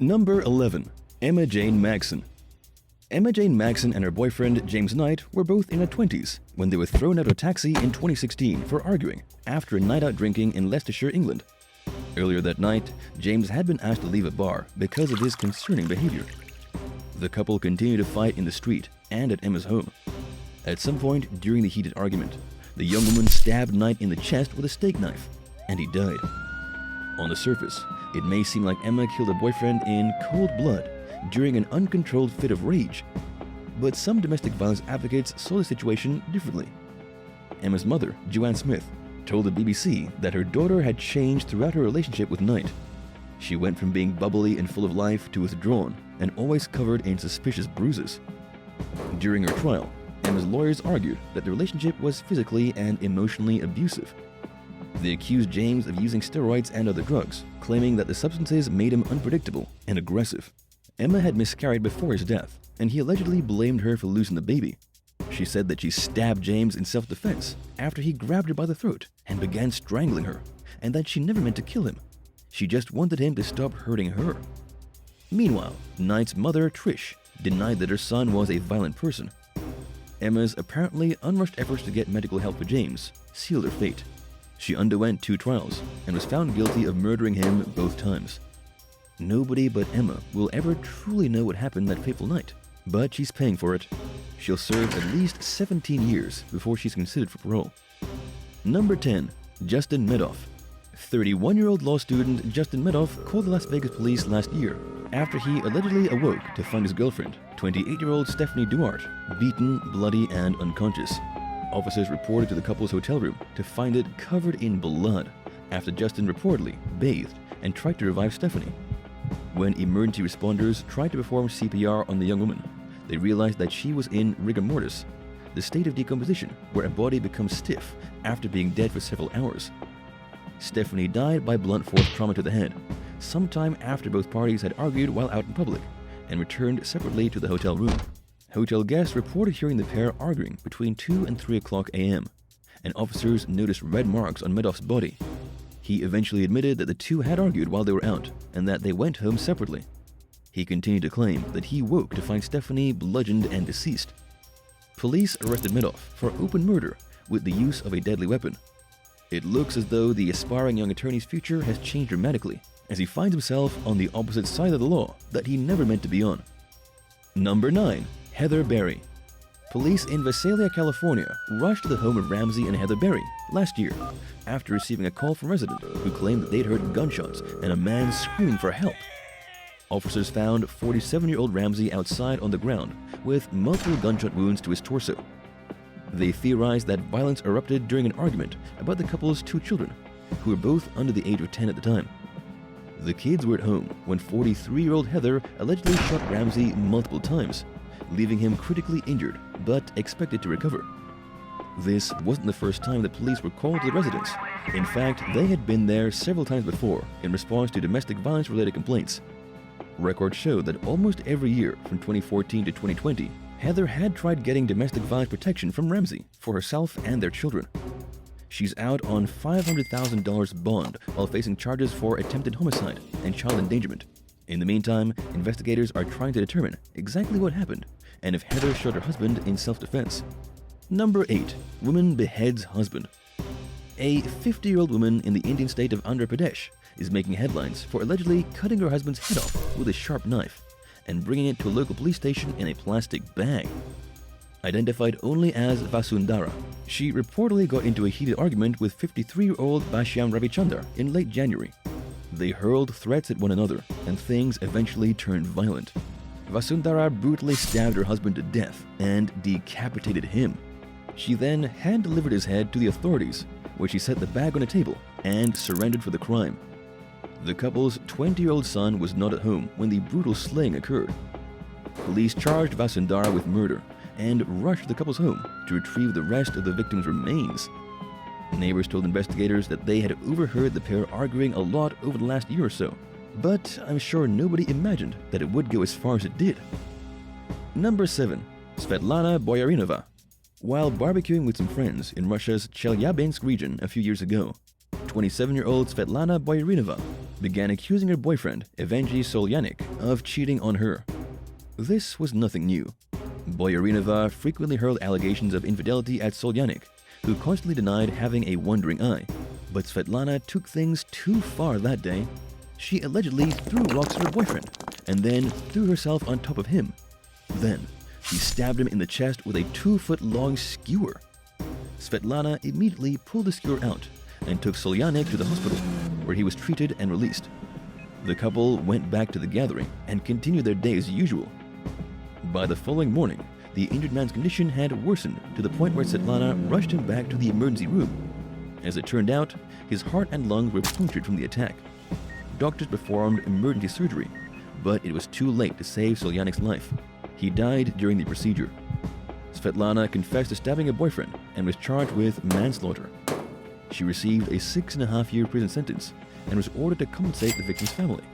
Number 11. Emma Jane Maxson. Emma Jane Maxson and her boyfriend James Knight were both in their 20s when they were thrown out of a taxi in 2016 for arguing after a night out drinking in Leicestershire, England. Earlier that night, James had been asked to leave a bar because of his concerning behavior. The couple continued to fight in the street and at Emma's home. At some point during the heated argument, the young woman stabbed Knight in the chest with a steak knife, and he died. On the surface, it may seem like Emma killed her boyfriend in cold blood during an uncontrolled fit of rage, but some domestic violence advocates saw the situation differently. Emma's mother, Joanne Smith, told the BBC that her daughter had changed throughout her relationship with Knight. She went from being bubbly and full of life to withdrawn and always covered in suspicious bruises. During her trial, Emma's lawyers argued that the relationship was physically and emotionally abusive. They accused James of using steroids and other drugs, claiming that the substances made him unpredictable and aggressive. Emma had miscarried before his death, and he allegedly blamed her for losing the baby. She said that she stabbed James in self-defense after he grabbed her by the throat and began strangling her, and that she never meant to kill him. She just wanted him to stop hurting her. Meanwhile, Knight's mother, Trish, denied that her son was a violent person. Emma's apparently unrushed efforts to get medical help for James sealed her fate. She underwent 2 trials and was found guilty of murdering him both times. Nobody but Emma will ever truly know what happened that fateful night, but she's paying for it. She'll serve at least 17 years before she's considered for parole. Number 10. Justin Middoff. 31-year-old law student Justin Middoff called the Las Vegas police last year after he allegedly awoke to find his girlfriend, 28-year-old Stephanie Duarte, beaten, bloody, and unconscious. Officers reported to the couple's hotel room to find it covered in blood after Justin reportedly bathed and tried to revive Stephanie. When emergency responders tried to perform CPR on the young woman, they realized that she was in rigor mortis, the state of decomposition where a body becomes stiff after being dead for several hours. Stephanie died by blunt force trauma to the head, sometime after both parties had argued while out in public, and returned separately to the hotel room. Hotel guests reported hearing the pair arguing between 2 and 3 o'clock a.m., and officers noticed red marks on Middoff's body. He eventually admitted that the two had argued while they were out, and that they went home separately. He continued to claim that he woke to find Stephanie bludgeoned and deceased. Police arrested Middoff for open murder with the use of a deadly weapon. It looks as though the aspiring young attorney's future has changed dramatically, as he finds himself on the opposite side of the law that he never meant to be on. Number 9. Heather Berry. Police in Visalia, California rushed to the home of Ramsey and Heather Berry last year after receiving a call from a resident who claimed that they'd heard gunshots and a man screaming for help. Officers found 47-year-old Ramsey outside on the ground with multiple gunshot wounds to his torso. They theorized that violence erupted during an argument about the couple's 2 children, who were both under the age of 10 at the time. The kids were at home when 43-year-old Heather allegedly shot Ramsey multiple times, leaving him critically injured but expected to recover. This wasn't the first time that police were called to the residence. In fact, they had been there several times before in response to domestic violence-related complaints. Records show that almost every year from 2014 to 2020, Heather had tried getting domestic violence protection from Ramsey for herself and their children. She's out on $500,000 bond while facing charges for attempted homicide and child endangerment. In the meantime, investigators are trying to determine exactly what happened and if Heather shot her husband in self-defense. Number 8. Woman beheads husband. A 50-year-old woman in the Indian state of Andhra Pradesh is making headlines for allegedly cutting her husband's head off with a sharp knife and bringing it to a local police station in a plastic bag. Identified only as Vasundhara, she reportedly got into a heated argument with 53-year-old Bashyam Ravichandar in late January. They hurled threats at one another, and things eventually turned violent. Vasundhara brutally stabbed her husband to death and decapitated him. She then hand-delivered his head to the authorities, where she set the bag on a table and surrendered for the crime. The couple's 20-year-old son was not at home when the brutal slaying occurred. Police charged Vasundhara with murder and rushed the couple's home to retrieve the rest of the victim's remains. Neighbors told investigators that they had overheard the pair arguing a lot over the last year or so, but I'm sure nobody imagined that it would go as far as it did. Number 7. Svetlana Boyarinova. While barbecuing with some friends in Russia's Chelyabinsk region a few years ago, 27-year-old Svetlana Boyarinova began accusing her boyfriend, Evgeny Solyanik, of cheating on her. This was nothing new. Boyarinova frequently hurled allegations of infidelity at Solyanik, who constantly denied having a wandering eye. But Svetlana took things too far that day. She allegedly threw rocks at her boyfriend, and then threw herself on top of him. Then, she stabbed him in the chest with a 2-foot-long skewer. Svetlana immediately pulled the skewer out and took Solyanik to the hospital, where he was treated and released. The couple went back to the gathering and continued their day as usual. By the following morning, the injured man's condition had worsened to the point where Svetlana rushed him back to the emergency room. As it turned out, his heart and lungs were punctured from the attack. Doctors performed emergency surgery, but it was too late to save Solyanik's life. He died during the procedure. Svetlana confessed to stabbing her boyfriend and was charged with manslaughter. She received a 6.5-year prison sentence and was ordered to compensate the victim's family.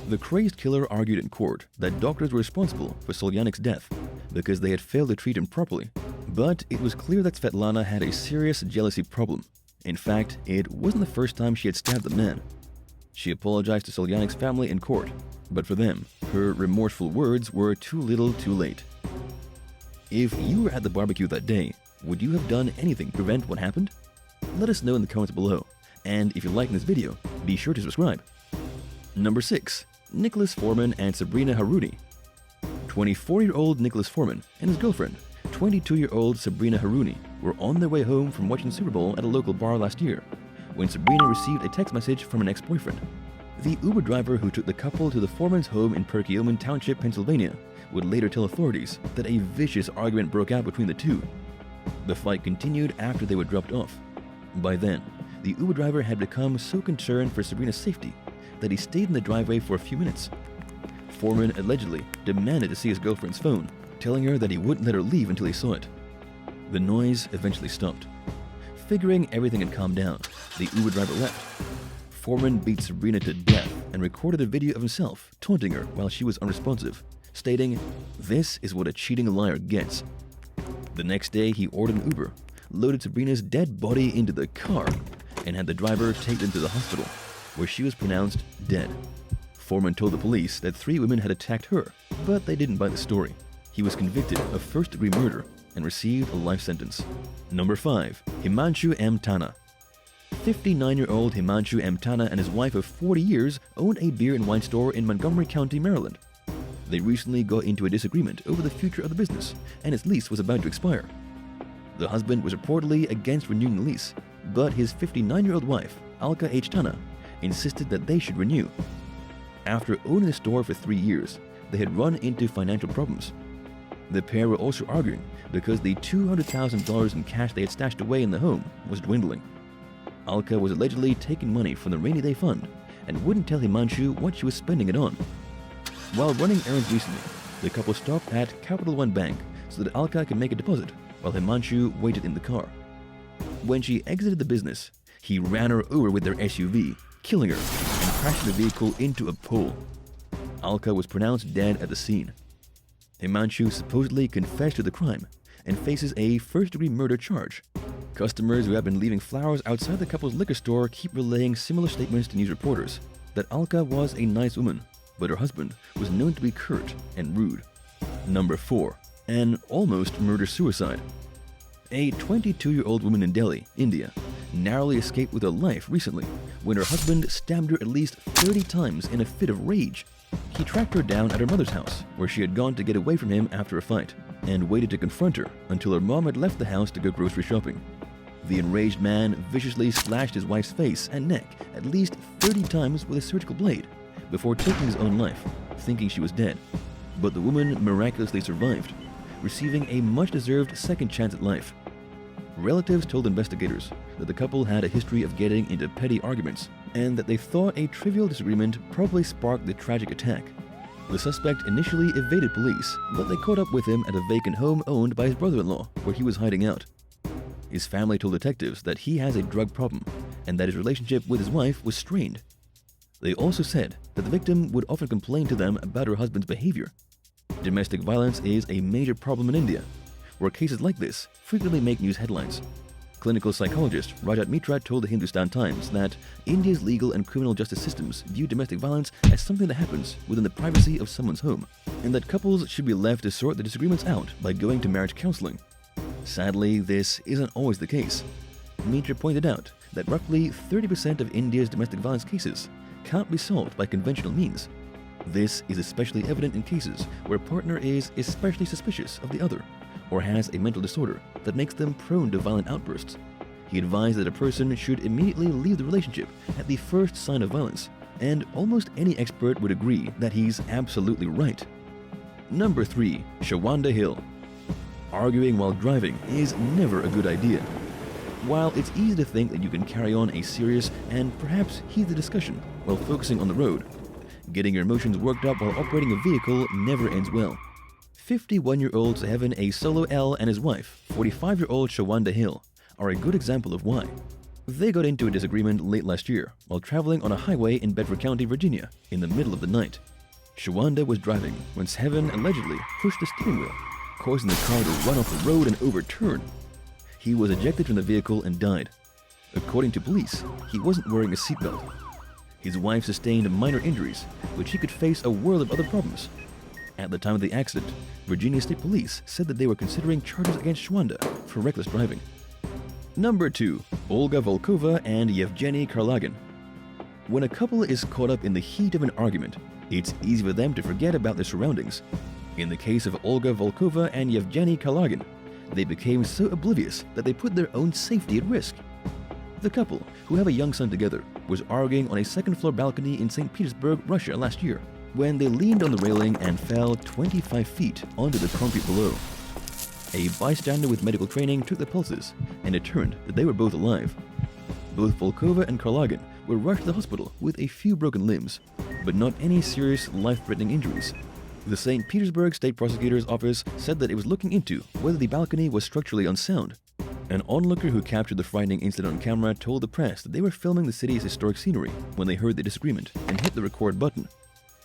The crazed killer argued in court that doctors were responsible for Solyanik's death because they had failed to treat him properly. But it was clear that Svetlana had a serious jealousy problem. In fact, it wasn't the first time she had stabbed the man. She apologized to Solyanik's family in court, but for them, her remorseful words were too little too late. If you were at the barbecue that day, would you have done anything to prevent what happened? Let us know in the comments below, and if you're liking this video, be sure to subscribe. Number 6. Nicholas Forman and Sabrina Haruni. 24-year-old Nicholas Forman and his girlfriend, 22-year-old Sabrina Haruni, were on their way home from watching Super Bowl at a local bar last year when Sabrina received a text message from an ex-boyfriend. The Uber driver who took the couple to the Forman's home in Perkiomen Township, Pennsylvania, would later tell authorities that a vicious argument broke out between the two. The fight continued after they were dropped off. By then, the Uber driver had become so concerned for Sabrina's safety that he stayed in the driveway for a few minutes. Forman allegedly demanded to see his girlfriend's phone, telling her that he wouldn't let her leave until he saw it. The noise eventually stopped. Figuring everything had calmed down, the Uber driver left. Forman beat Sabrina to death and recorded a video of himself taunting her while she was unresponsive, stating, "This is what a cheating liar gets." The next day, he ordered an Uber, loaded Sabrina's dead body into the car, and had the driver take them to the hospital, where she was pronounced dead. Forman told the police that 3 women had attacked her, but they didn't buy the story. He was convicted of first-degree murder and received a life sentence. Number 5. Himanshu Amtana. 59-year-old Himanshu Amtana and his wife of 40 years own a beer and wine store in Montgomery County, Maryland. They recently got into a disagreement over the future of the business, and its lease was about to expire. The husband was reportedly against renewing the lease, but his 59-year-old wife, Olga Tana, insisted that they should renew. After owning the store for 3 years, they had run into financial problems. The pair were also arguing because the $200,000 in cash they had stashed away in the home was dwindling. Olga was allegedly taking money from the rainy day fund and wouldn't tell Himanshu what she was spending it on. While running errands recently, the couple stopped at Capital One Bank so that Olga could make a deposit while Himanshu waited in the car. When she exited the business, he ran her over with their SUV, killing her and crashing the vehicle into a pole. Olga was pronounced dead at the scene. Himanshu supposedly confessed to the crime and faces a first-degree murder charge. Customers who have been leaving flowers outside the couple's liquor store keep relaying similar statements to news reporters that Olga was a nice woman, but her husband was known to be curt and rude. Number 4. An almost murder-suicide. A 22-year-old woman in Delhi, India, narrowly escaped with her life recently when her husband stabbed her at least 30 times in a fit of rage. He tracked her down at her mother's house, where she had gone to get away from him after a fight, and waited to confront her until her mom had left the house to go grocery shopping. The enraged man viciously slashed his wife's face and neck at least 30 times with a surgical blade before taking his own life, thinking she was dead. But the woman miraculously survived, receiving a much-deserved second chance at life. Relatives told investigators that the couple had a history of getting into petty arguments and that they thought a trivial disagreement probably sparked the tragic attack. The suspect initially evaded police, but they caught up with him at a vacant home owned by his brother-in-law, where he was hiding out. His family told detectives that he has a drug problem and that his relationship with his wife was strained. They also said that the victim would often complain to them about her husband's behavior. Domestic violence is a major problem in India, where cases like this frequently make news headlines. Clinical psychologist Rajat Mitra told the Hindustan Times that India's legal and criminal justice systems view domestic violence as something that happens within the privacy of someone's home, and that couples should be left to sort the disagreements out by going to marriage counseling. Sadly, this isn't always the case. Mitra pointed out that roughly 30% of India's domestic violence cases can't be solved by conventional means. This is especially evident in cases where a partner is especially suspicious of the other or has a mental disorder that makes them prone to violent outbursts. He advised that a person should immediately leave the relationship at the first sign of violence, and almost any expert would agree that he's absolutely right. Number 3. Shawanda Hill. Arguing while driving is never a good idea. While it's easy to think that you can carry on a serious and perhaps heated discussion while focusing on the road, getting your emotions worked up while operating a vehicle never ends well. 51-year-old Sevan A. Solo L and his wife, 45-year-old Shawanda Hill, are a good example of why. They got into a disagreement late last year while traveling on a highway in Bedford County, Virginia, in the middle of the night. Shawanda was driving when Sevan allegedly pushed the steering wheel, causing the car to run off the road and overturn. He was ejected from the vehicle and died. According to police, he wasn't wearing a seatbelt. His wife sustained minor injuries, but she could face a world of other problems. At the time of the accident, Virginia State Police said that they were considering charges against Shawanda for reckless driving. Number 2. Olga Volkova and Evgeny Karlogan. When a couple is caught up in the heat of an argument, it's easy for them to forget about their surroundings. In the case of Olga Volkova and Evgeny Karlogan, they became so oblivious that they put their own safety at risk. The couple, who have a young son together, was arguing on a second-floor balcony in St. Petersburg, Russia last year, when they leaned on the railing and fell 25 feet onto the concrete below. A bystander with medical training took their pulses, and it turned that they were both alive. Both Volkova and Karlogan were rushed to the hospital with a few broken limbs, but not any serious life-threatening injuries. The St. Petersburg State Prosecutor's Office said that it was looking into whether the balcony was structurally unsound. An onlooker who captured the frightening incident on camera told the press that they were filming the city's historic scenery when they heard the disagreement and hit the record button.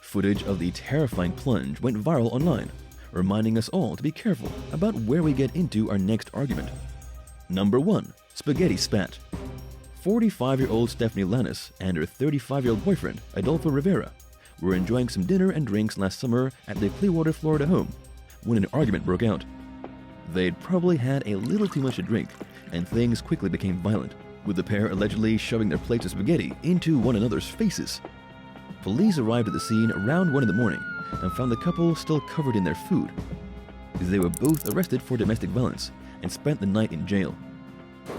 Footage of the terrifying plunge went viral online, reminding us all to be careful about where we get into our next argument. Number 1. Spaghetti Spat. 45-year-old Stephanie Lannis and her 35-year-old boyfriend, Adolfo Rivera, were enjoying some dinner and drinks last summer at their Clearwater, Florida home when an argument broke out. They'd probably had a little too much to drink, and things quickly became violent, with the pair allegedly shoving their plates of spaghetti into one another's faces. Police arrived at the scene around 1 in the morning and found the couple still covered in their food. They were both arrested for domestic violence and spent the night in jail.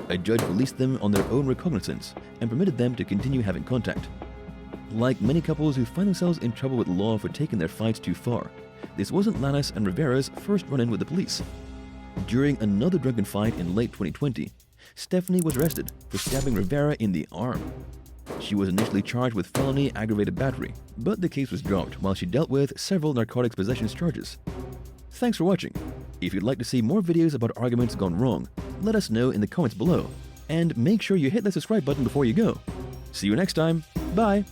A judge released them on their own recognizance and permitted them to continue having contact. Like many couples who find themselves in trouble with the law for taking their fights too far, this wasn't Lannis and Rivera's first run-in with the police. During another drunken fight in late 2020, Stephanie was arrested for stabbing Rivera in the arm. She was initially charged with felony aggravated battery, but the case was dropped while she dealt with several narcotics possession charges. Thanks for watching. If you'd like to see more videos about arguments gone wrong, let us know in the comments below, and make sure you hit that subscribe button before you go. See you next time. Bye!